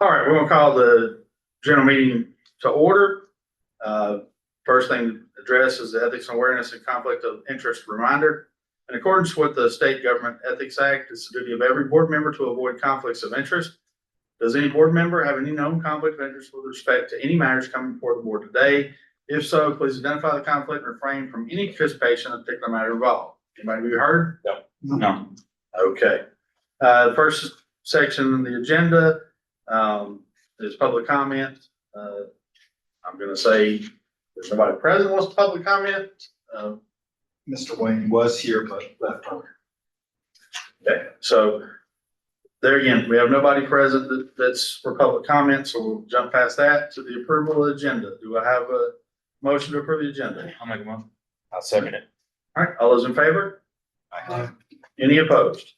All right, we're gonna call the general meeting to order. Uh, First thing to address is the Ethics and Awareness and Conflict of Interest Reminder. In accordance with the State Government Ethics Act, it's the duty of every board member to avoid conflicts of interest. Does any board member have any known conflict of interest with respect to any matters coming before the board today? If so, please identify the conflict and refrain from any participation in a particular matter involved. Anybody be heard? No. No. Okay. The first section of the agenda is public comment. I'm gonna say there's nobody present wants to public comment. Mr. Wayne was here, but left early. Okay, so there again, we have nobody present that's for public comment, so we'll jump past that to the approval of the agenda. Do I have a motion to approve the agenda? I'll make a motion. I'll second it. All right, all those in favor? Aye. Any opposed?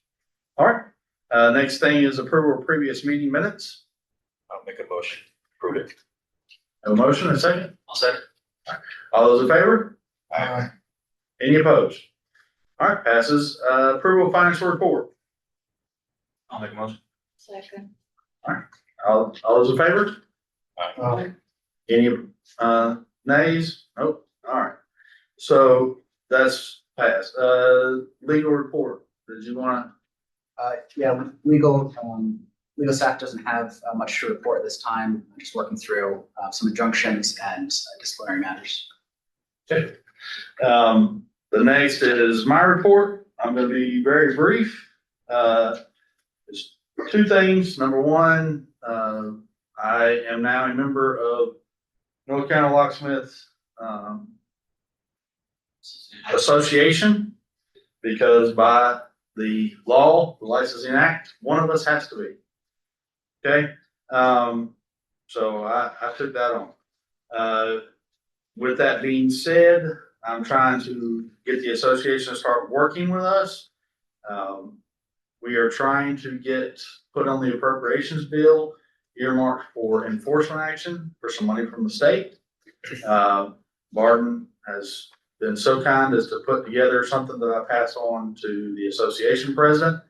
All right, next thing is approval of previous meeting minutes. I'll make a motion. Prove it. Have a motion and a second? I'll second. All those in favor? Aye. Any opposed? All right, passes. Approval of financial report. I'll make a motion. Second. All those in favor? Aye. Any, nays? Nope. All right. So that's passed. Legal report. Did you want Yeah, legal staff doesn't have much to report at this time. I'm just working through some injunctions and disciplinary matters. to? The next is my report. I'm going to be very brief. There's two things. Number one, I am now a member of North Carolina Locksmith Association because by the law, the licensing act, one of us has to be. Okay, so I took that on. With that being said, I'm trying to get the association to start working with us. We are trying to get put on the appropriations bill earmarked for enforcement action for some money from the state. Barton has been so kind as to put together something that I pass on to the association president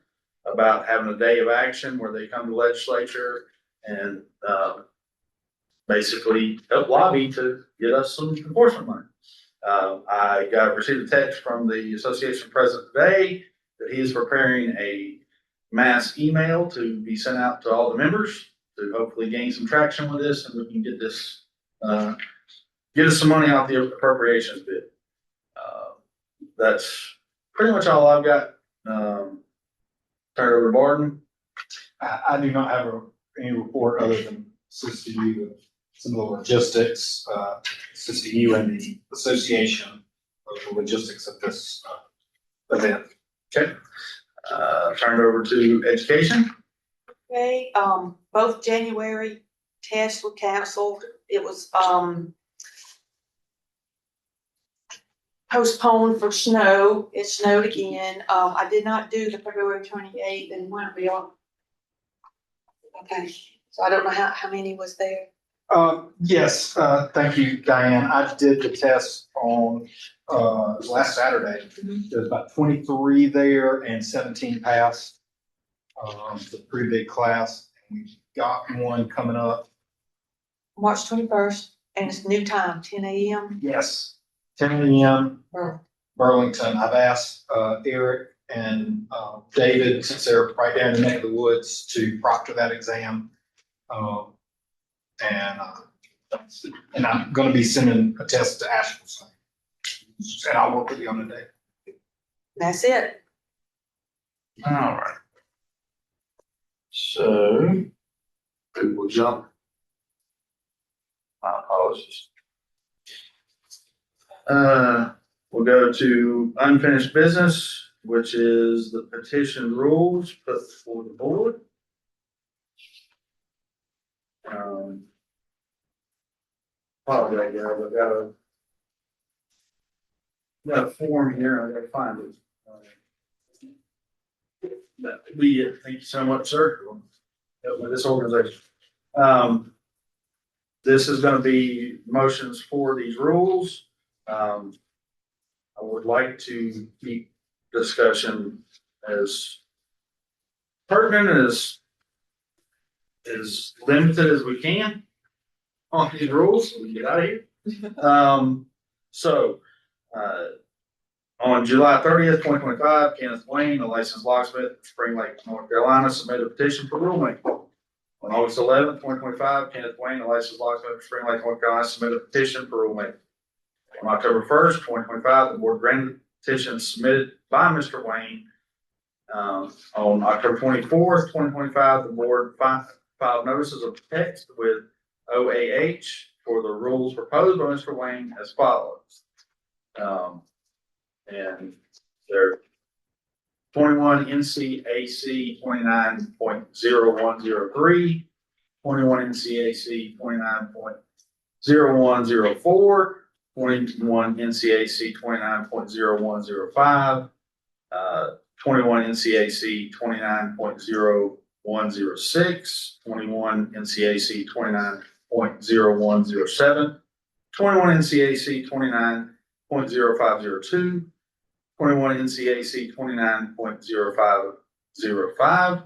about having a day of action where they come to legislature and basically help lobby to get us some enforcement money. I received a text from the association president today that he is preparing a mass email to be sent out to all the members to hopefully gain some traction with this and we can get this, get us some money off the appropriations bid. That's pretty much all I've got. Turn it over to Barton. I do not have any report other than assist you with some of the logistics, assisting you and the association of the logistics of this event. Okay. Turn it over to education. Okay, both January tests were canceled. It was, postponed for snow. It snowed again. I did not do the February 28th and when we are. Okay, so I don't know how many was there. Yes, thank you, Diane. I did the test on, last Saturday. There's about 23 there and 17 passed. It's a pretty big class. We've got one coming up. March 21st, and it's new time, 10 a.m. Yes, 10 a.m. Or Burlington. I've asked, Eric and, David, since they're right there in the neck of the woods, to proctor that exam. And I'm gonna be sending a test to Asheville. And I'll work with you on the day. that's it. All right. So we will jump. My apologies. We'll go to unfinished business, which is the petition rules put before the board. Apologize, guys, I've got a form here, I gotta find it. That would be it. Thank you so much, sir. Help with this organization. This is gonna be motions for these rules. I would like to keep discussion as pertinent as limited as we can on these rules, so we can get out of here. So, on July 30th, 2025, Kenneth Wayne, a licensed locksmith, Spring Lake, North Carolina, submitted a petition for rulemaking. On August 11th, 2025, Kenneth Wayne, a licensed locksmith, Spring Lake, North Carolina, submitted a petition for rulemaking. On October 1st, 2025, the board granted the petition submitted by Mr. Wayne. On October 24th, 2025, the board filed notices of text with OAH for the rules proposed by Mr. Wayne as follows. And they're 21 NCAC 29.0103, 21 NCAC 29.0104, 21 NCAC 29.0105, 21 NCAC 29.0106, 21 NCAC 29.0107, 21 NCAC 29.0502, 21 NCAC 29.0505,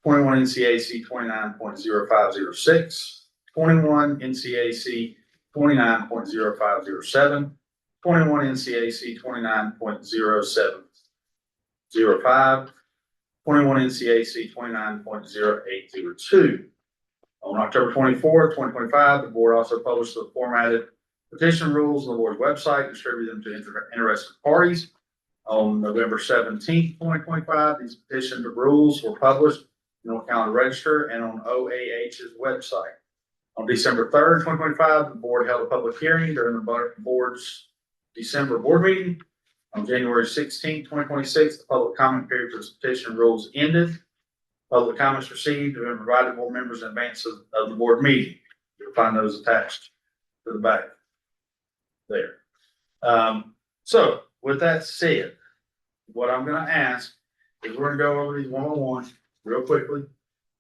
21 NCAC 29.0506, 21 NCAC 29.0507, 21 NCAC 29.0705, 21 NCAC 29.0802. On October 24th, 2025, the board also published the formatted petition rules on the board's website, distributed them to interested parties. On November 17th, 2025, these petition rules were published in the North Carolina Register and on OAH's website. On December 3rd, 2025, the board held a public hearing during the board's December board meeting. On January 16th, 2026, the public comment period for this petition rules ended. Public comments received have been provided to board members in advance of the board meeting. You'll find those attached to the back there. So with that said, what I'm gonna ask is we're gonna go over these one-on-one real quickly.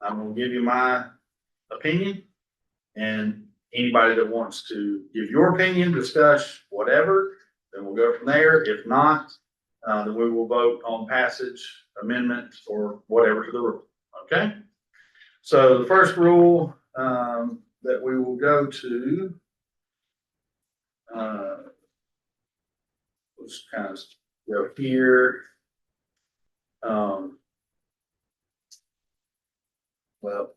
I'm gonna give you my opinion, and anybody that wants to give your opinion, discuss whatever, then we'll go from there. If not, then we will vote on passage, amendment, or whatever to the rule. Okay? So the first rule that we will go to, let's kind of go here. Well,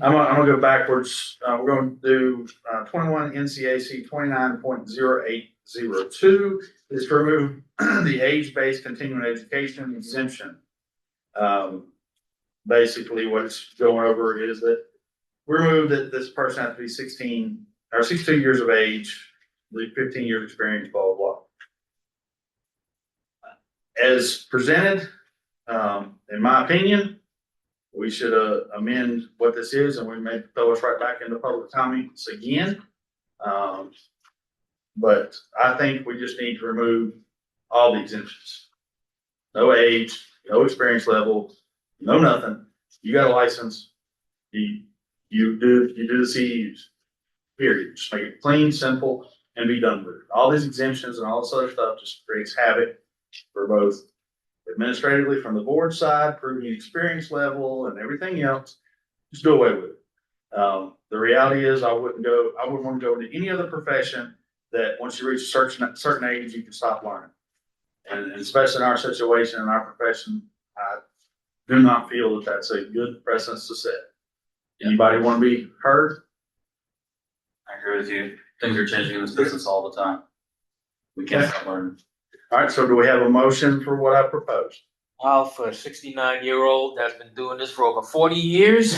I'm gonna go backwards. We're going to do 21 NCAC 29.0802 is to remove the age-based continuing education exemption. Basically, what it's going over is that we remove that this person has to be 16 or 62 years of age, 15 years experience, blah, blah, blah. As presented, in my opinion, we should amend what this is, and we may throw us right back into public comments again. But I think we just need to remove all the exemptions. No age, no experience level, no nothing. You got a license. You do the CEUs. Period. Just make it clean, simple, and be done with it. All these exemptions and all this other stuff just creates havoc for both administratively from the board side, proving experience level and everything else. Just do away with it. The reality is I wouldn't want to go into any other profession that once you reach a certain age, you can stop learning. And especially in our situation, in our profession, I do not feel that that's a good precedent to set. Anybody want to be heard? I agree with you. Things are changing in this business all the time. We can't stop learning. All right, so do we have a motion for what I proposed? For a 69-year-old that's been doing this for over 40 years,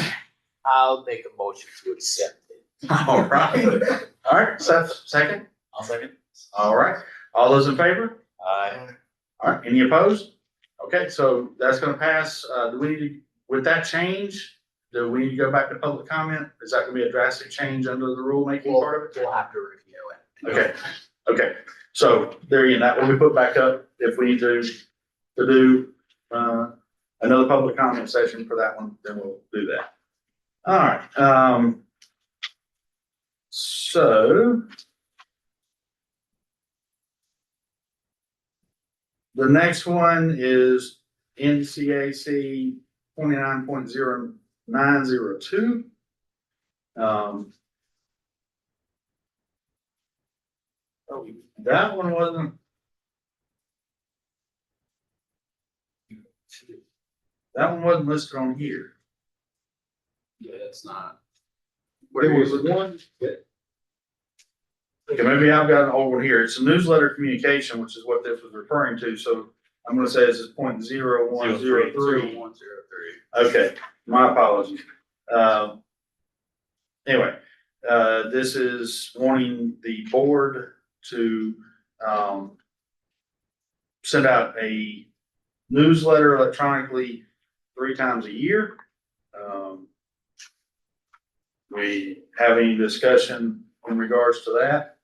I'll make a motion to accept it. All right. All right, Seth, second? I'll second. All right. All those in favor? Aye. All right, any opposed? Okay, so that's gonna pass. Do we need to, with that change, do we need to go back to public comment? Is that gonna be a drastic change under the rulemaking part of it? We'll have to review it. Okay, so there you go. That will be put back up if we need to do, another public comment session for that one, then we'll do that. All right, so the next one is NCAC 29.0109, 902. Um, oh, that one wasn't. That one wasn't listed on here. Yeah, it's not. There was one. Okay, maybe I've got an old one here. It's a newsletter communication, which is what this was referring to, so I'm gonna say this is 0.0103. 0103. Okay, my apologies. Anyway, this is wanting the board to, send out a newsletter electronically 3 times a year. We have any discussion in regards to that?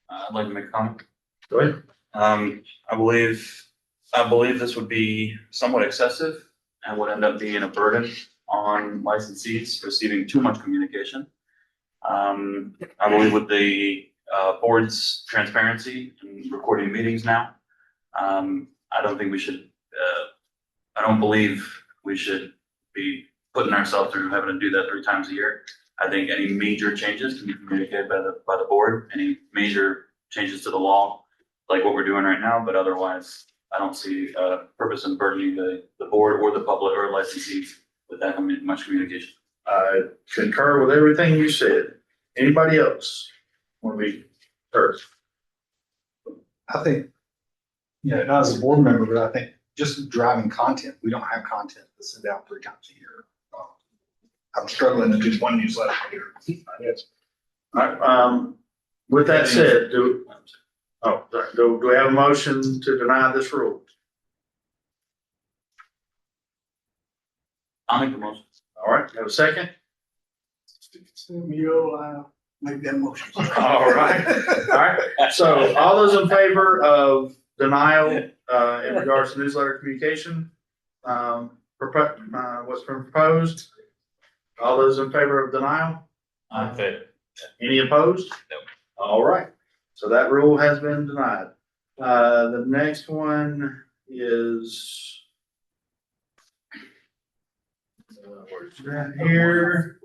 I'd like to make a comment. Go ahead. I believe this would be somewhat excessive and would end up being a burden on licensees receiving too much communication. I believe with the board's transparency and recording meetings now, I don't think we should, I don't believe we should be putting ourselves through having to do that 3 times a year. I think any major changes can be communicated by the board, any major changes to the law, like what we're doing right now, but otherwise, I don't see a purpose in burdening the board or the public or licensees with that much communication. I concur with everything you said. Anybody else want to be heard? I think, not as a board member, but I think just driving content, we don't have content to send out 3 times a year. I'm struggling to do one newsletter a year. Yes. All right, with that said, do we have a motion to deny this rule? I'll make the motion. All right, have a second? You'll, make that motion. All right, all right. So all those in favor of denial, in regards to newsletter communication, what's been proposed? All those in favor of denial? I'm in favor. Any opposed? No. All right, so that rule has been denied. The next one is. Where's that here?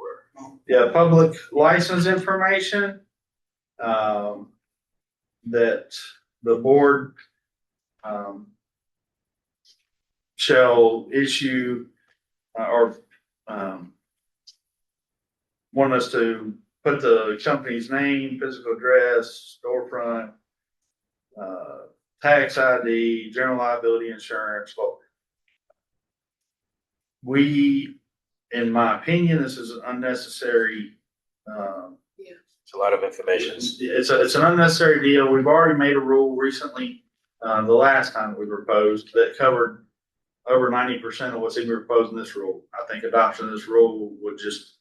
Yeah, public license information. That the board, shall issue, want us to put the company's name, physical address, storefront, tax ID, general liability insurance. Well, in my opinion, this is an unnecessary, It's a lot of information. it's an unnecessary deal. We've already made a rule recently, the last time we proposed, that covered over 90% of what's even proposed in this rule. I think adoption of this rule would just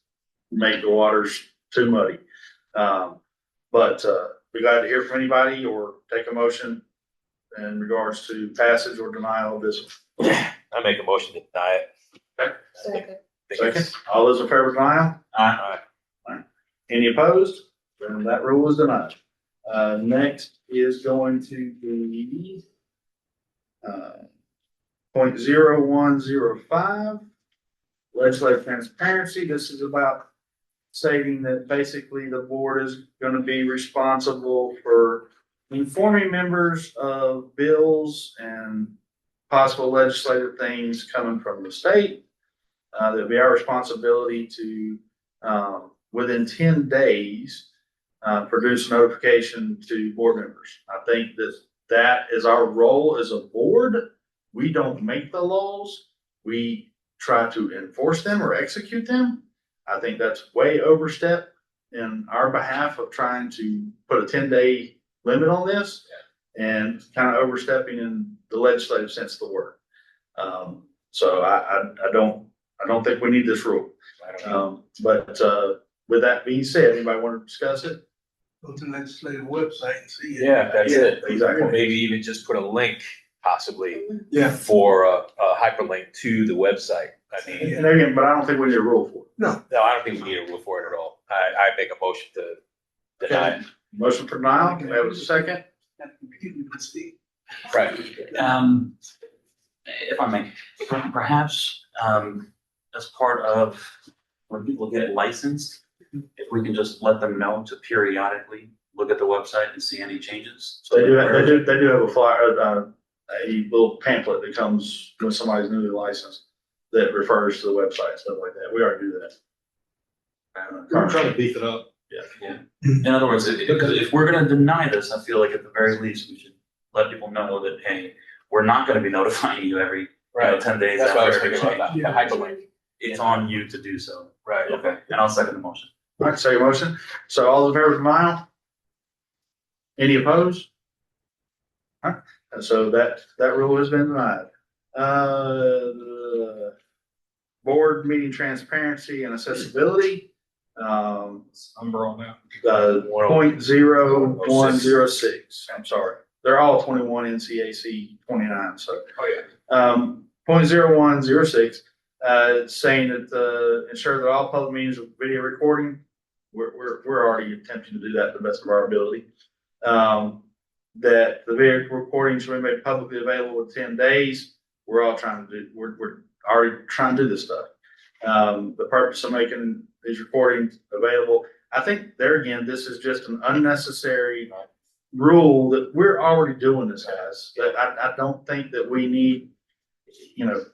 make the waters too muddy. But be glad to hear from anybody or take a motion in regards to passage or denial of this. I make a motion to deny it. Okay. Second. Second, all those in favor of denial? Aye. Any opposed? Then that rule is denied. Next is going to be 0.0105, legislative transparency. This is about stating that basically the board is going to be responsible for informing members of bills and possible legislative things coming from the state. That'll be our responsibility to, within 10 days, produce notification to board members. I think that is our role as a board. We don't make the laws. We try to enforce them or execute them. I think that's way overstep in our behalf of trying to put a 10-day limit on this and kind of overstepping in the legislative sense of the word. So I don't think we need this rule. But with that being said, anybody want to discuss it? Go to the legislative website and see it. Yeah, that's it. Exactly. Or maybe even just put a link possibly Yeah. for a hyperlink to the website. I mean, And again, but I don't think we need a rule for it. no, I don't think we need a rule for it at all. I make a motion to deny it. Motion for denial, can we have a second? Right. If I may, perhaps, as part of when people get licensed, if we can just let them know to periodically look at the website and see any changes. So They do have a flyer, a little pamphlet that comes when somebody's newly licensed that refers to the website, stuff like that. We already do that. We're trying to beef it up. In other words, if we're gonna deny this, I feel like at the very least, we should let people know that, hey, we're not gonna be notifying you every, 10 days That's what I was after every thinking about change. that, the hyperlink. It's on you to do so. Right. Okay, and I'll second the motion. All right, second motion. So all in favor of denial? Any opposed? All right, and so that rule has been denied. Board meeting transparency and accessibility. Number on that. 0.0106. I'm sorry. They're all 21 NCAC 29, so. Oh, yeah. 0.0106, saying that, ensure that all public meetings with video recording, we're already attempting to do that to the best of our ability. That the video recording should be made publicly available within 10 days. We're already trying to do this stuff. The purpose of making these recordings available, I think there again, this is just an unnecessary rule that we're already doing this, guys. That I don't think that we need,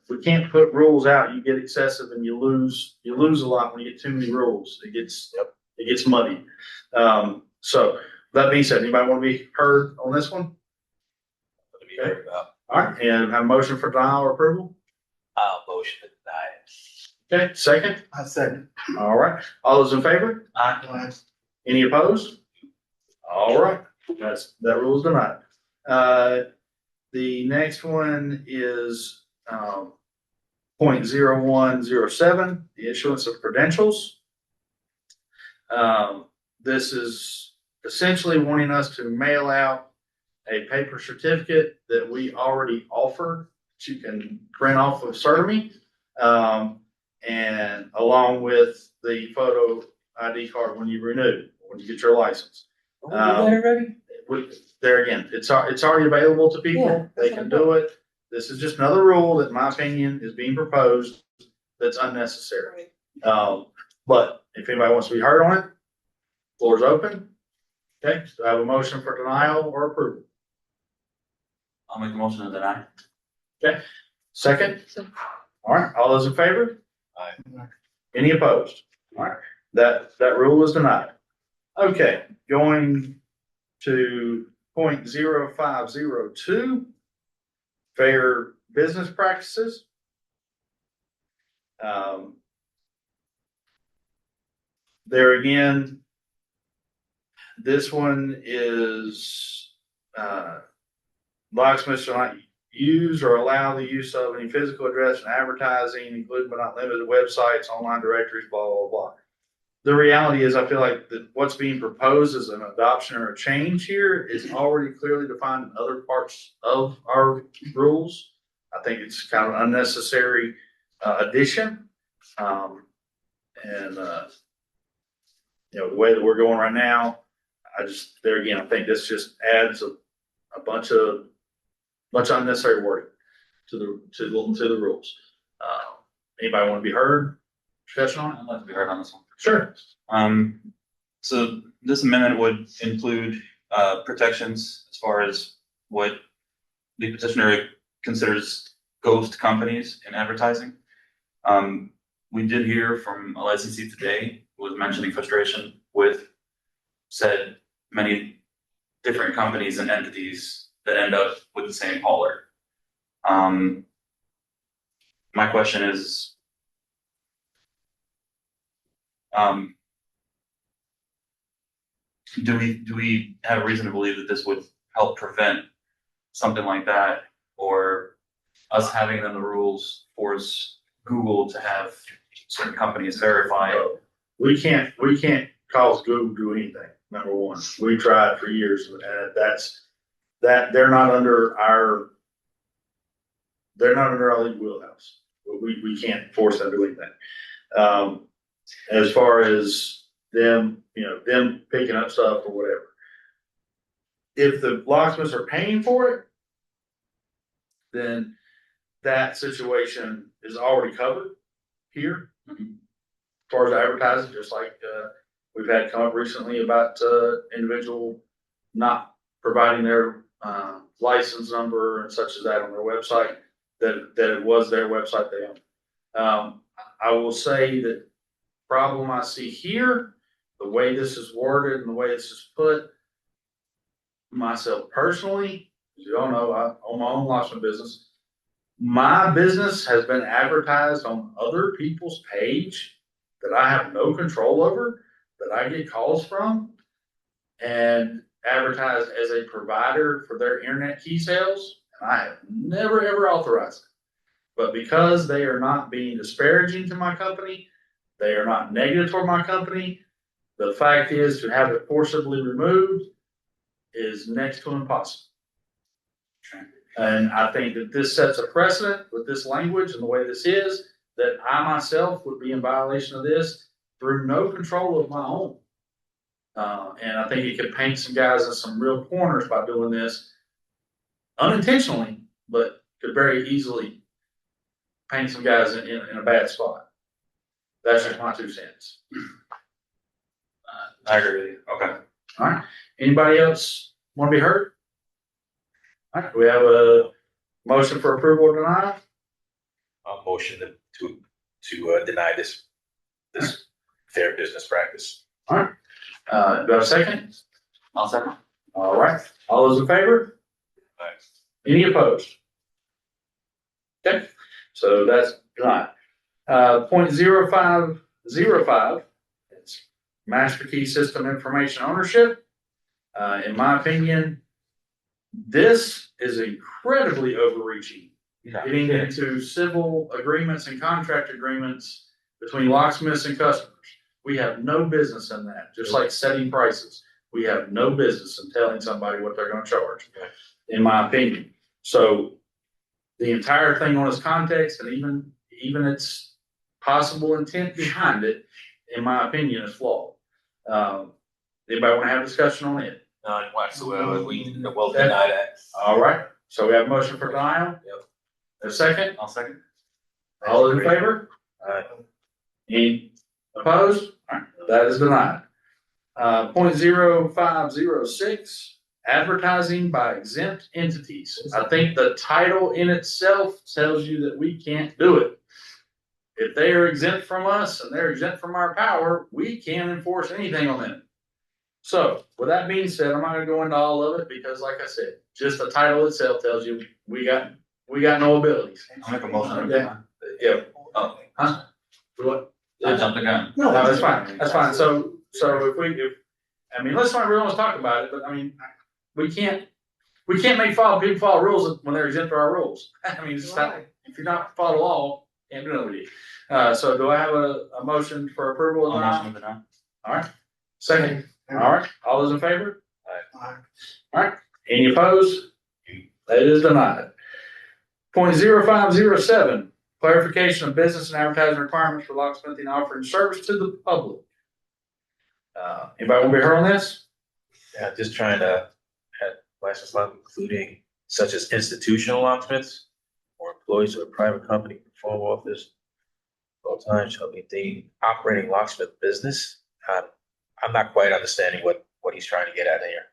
we can't put rules out. You get excessive and you lose a lot when you get too many rules. It gets muddy. So that being said, anybody want to be heard on this one? Okay. All right, and have a motion for denial or approval? I'll motion to deny it. Okay, second? I second. All right, all those in favor? Any opposed? All right, that rule is denied. The next one is, 0.0107, the issuance of credentials. This is essentially wanting us to mail out a paper certificate that we already offer that you can print off of Certamy, and along with the photo ID card when you renew, when you get your license. Already? There again, it's already available to people. Yeah, They that's can what I do it. This is just another rule that, in my opinion, is being proposed that's unnecessary. But if anybody wants to be heard on it, floor is open. Okay, so I have a motion for denial or approval. I'll make the motion to deny. Second? All right, all those in favor? Aye. Any opposed? All right, that rule is denied. Okay, going to 0.0502, fair business practices. There again, this one is, locksmiths shall not use or allow the use of any physical address in advertising, including but not limited to websites, online directories, blah, blah, blah. The reality is, I feel like that what's being proposed as an adoption or a change here is already clearly defined in other parts of our rules. I think it's kind of an unnecessary addition. The way that we're going right now, there again, I think this just adds a bunch of unnecessary wording to the rules. Anybody want to be heard? Discussion on it? I'd like to be heard on this one. Sure. So this amendment would include protections as far as what the petitioner considers ghost companies in advertising. We did hear from a licensee today who was mentioning frustration with said many different companies and entities that end up with the same hauler. My question is, do we have reason to believe that this would help prevent something like that, or us having in the rules force Google to have certain companies verify it? We can't cause Google to do anything. Number one, we tried for years, and they're not under our legal wheelhouse. We can't force them to do anything. As far as them picking up stuff or whatever. If the locksmiths are paying for it, then that situation is already covered. here. As far as advertising, just like, we've had come up recently about, individual not providing their, license number and such as that on their website, that it was their website they own. I will say that problem I see here, the way this is worded and the way this is put, myself personally, as you all know, I own my own locksmith business. My business has been advertised on other people's page that I have no control over, that I get calls from, and advertised as a provider for their internet key sales, and I have never ever authorized it. But because they are not being disparaging to my company, they are not negative toward my company, the fact is to have it forcibly removed is next to impossible. And I think that this sets a precedent with this language and the way this is, that I myself would be in violation of this through no control of my own. And I think it could paint some guys in some real corners by doing this unintentionally, but could very easily paint some guys in a bad spot. That's just my 2 cents. I agree with you. Okay. All right. Anybody else want to be heard? All right. We have a motion for approval or denial. A motion to deny this fair business practice. Do I have a second? I'll second. All right. All those in favor? Any opposed? Okay, so that's denied. 0.0505, it's master key system information ownership. In my opinion, this is incredibly overreaching. Getting into civil agreements and contract agreements between locksmiths and customers. We have no business in that, just like setting prices. We have no business in telling somebody what they're gonna charge, in my opinion. So the entire thing on its context and even its possible intent behind it, in my opinion, is flawed. Anybody wanna have a discussion on it? None whatsoever, we will deny that. All right, so we have a motion for denial? Yep. A second? I'll second. All those in favor? Any opposed? All right, that is denied. 0.0506, advertising by exempt entities. I think the title in itself tells you that we can't do it. If they are exempt from us and they're exempt from our power, we can't enforce anything on them. So with that being said, I'm not gonna go into all of it because like I said, just the title itself tells you we got no abilities. I'll make a motion. Yeah. Yeah. Oh, Huh? What? I jumped the gun. No, that's fine, that's fine, so I mean, let's not really want to talk about it, but I mean, we can't make people follow rules when they're exempt to our rules. I mean, it's not, if you're not follow the law, can't do nothing with you. So do I have a motion for approval of I'll motion that? to deny. All right, second, all right, all those in favor? Aye. All right, any opposed? That is denied. 0.0507, clarification of business and advertising requirements for locksmithing offering service to the public. Anybody want to be heard on this? Yeah, just trying to have license law including such as institutional locksmiths or employees of a private company perform office all times shall be deemed operating locksmith business. I'm not quite understanding what he's trying to get at here.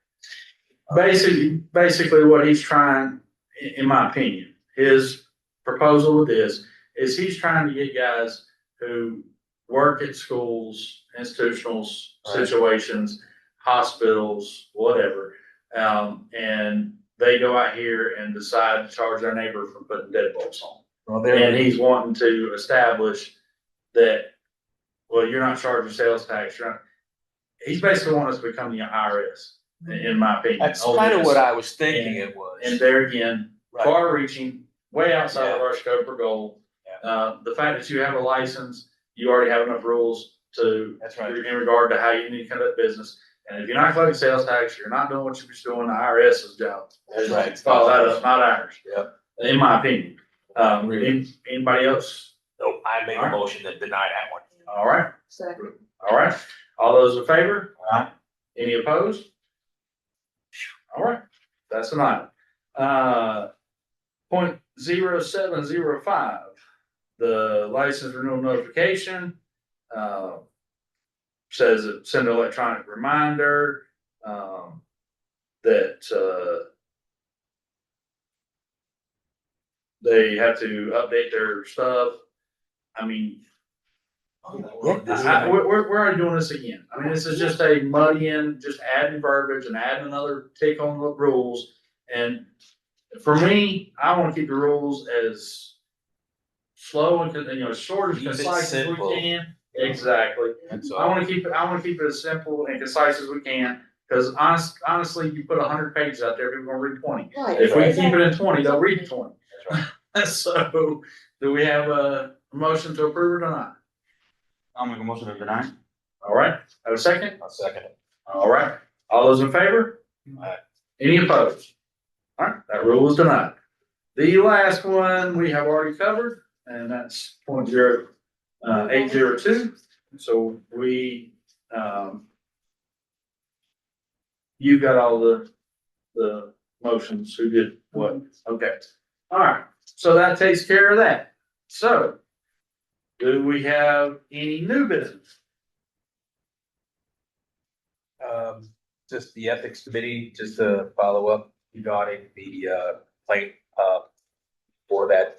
Basically what he's trying, in my opinion, his proposal with this is he's trying to get guys who work at schools, institutionals, situations, hospitals, whatever. And they go out here and decide to charge their neighbor for putting deadbolts on. And he's wanting to establish that, well, you're not charging sales tax, he's basically wanting us to become the IRS, in my opinion. That's kind of what I was thinking it was. And there again, Right. far reaching, way outside of Yeah. our scope or goal. The fact that you have a license, you already have enough rules to, That's right. in regard to how you need to conduct business. And if you're not collecting sales tax, you're not doing what you're doing, the IRS's job. That's right. Follow that up, not ours. Yep. In my opinion. Anybody else? Nope, I make a motion to deny that one. All right, Second. all right. All those in favor? Aye. Any opposed? All right, that's a nine. 0.0705, the license renewal notification, says it send an electronic reminder, that, they have to update their stuff. I mean, we're already doing this again. I mean, this is just a muddying, just adding verbiage and adding another take on the rules. And for me, I wanna keep the rules as slow and, as short as Keep it concise as we simple. can. Exactly. That's I all. wanna keep it as simple and concise as we can, cause honestly, you put 100 pages out there, people gonna read 20. Right. If we keep it in 20, they'll read 20. That's right. So, do we have a motion to approve or not? I'll make a motion to deny. All right, have a second? I'll second it. All right, all those in favor? Aye. Any opposed? All right, that rule is denied. The last one we have already covered, and that's 0.0802. So we, you got all the motions, who did what? Okay, all right, so that takes care of that. So, do we have any new business? Just the ethics committee, just to follow up regarding the, complaint, for that,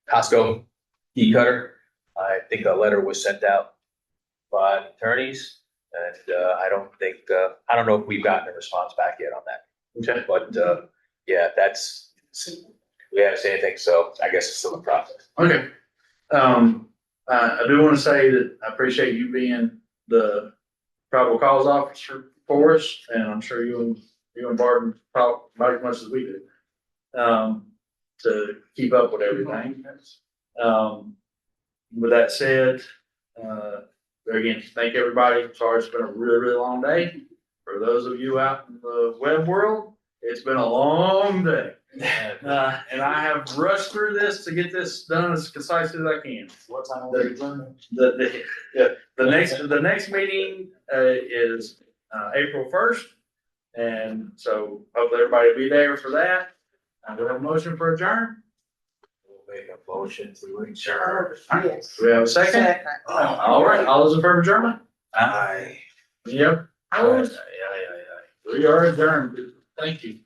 Costco key cutter. I think a letter was sent out by attorneys, and, I don't know if we've gotten a response back yet on that. Okay. But, yeah, we haven't seen anything, so I guess it's still in process. Okay. I do want to say that I appreciate you being the probable cause officer for us, and I'm sure you and Barton talk about as much as we do, to keep up with everything. With that said, again, thank everybody. Sorry, it's been a really, really long day. For those of you out in the web world, it's been a long day. And I have rushed through this to get this done as concise as I can. What time will we adjourn? The next meeting, is, April 1st. And so hopefully everybody will be there for that. I do have a motion for adjourn. We'll make a motion to adjourn. Yes. Do we have a second? Second. All right, all those in favor of adjournment? Aye. Yep. I was We are adjourned. Thank you.